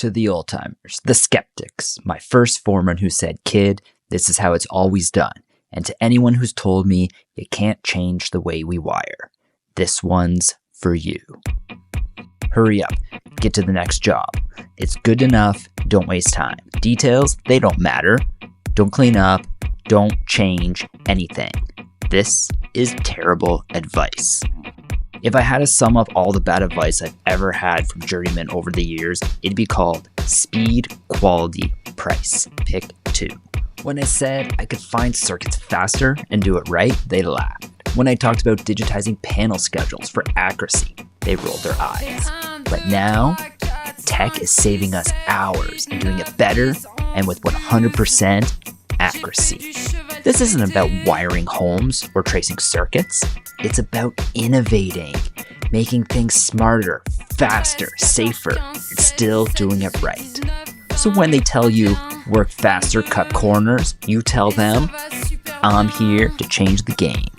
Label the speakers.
Speaker 1: To the old timers, the skeptics, my first foreman who said, "Kid, this is how it's always done." And to anyone who's told me you can't change the way we wire, this one's for you. Hurry up, get to the next job. It's good enough, don't waste time. Details, they don't matter. Don't clean up, don't change anything. This is terrible advice. If I had to sum up all the bad advice I've ever had from journeymen over the years, it'd be called speed, quality, price. Pick two. When I said I could find circuits faster and do it right, they laughed. When I talked about digitizing panel schedules for accuracy, they rolled their eyes. But now, tech is saving us hours and doing it better and with 100% accuracy. This isn't about wiring homes or tracing circuits. It's about innovating, making things smarter, faster, safer, and still doing it right. So when they tell you work faster, cut corners, you tell them, I'm here to change the game.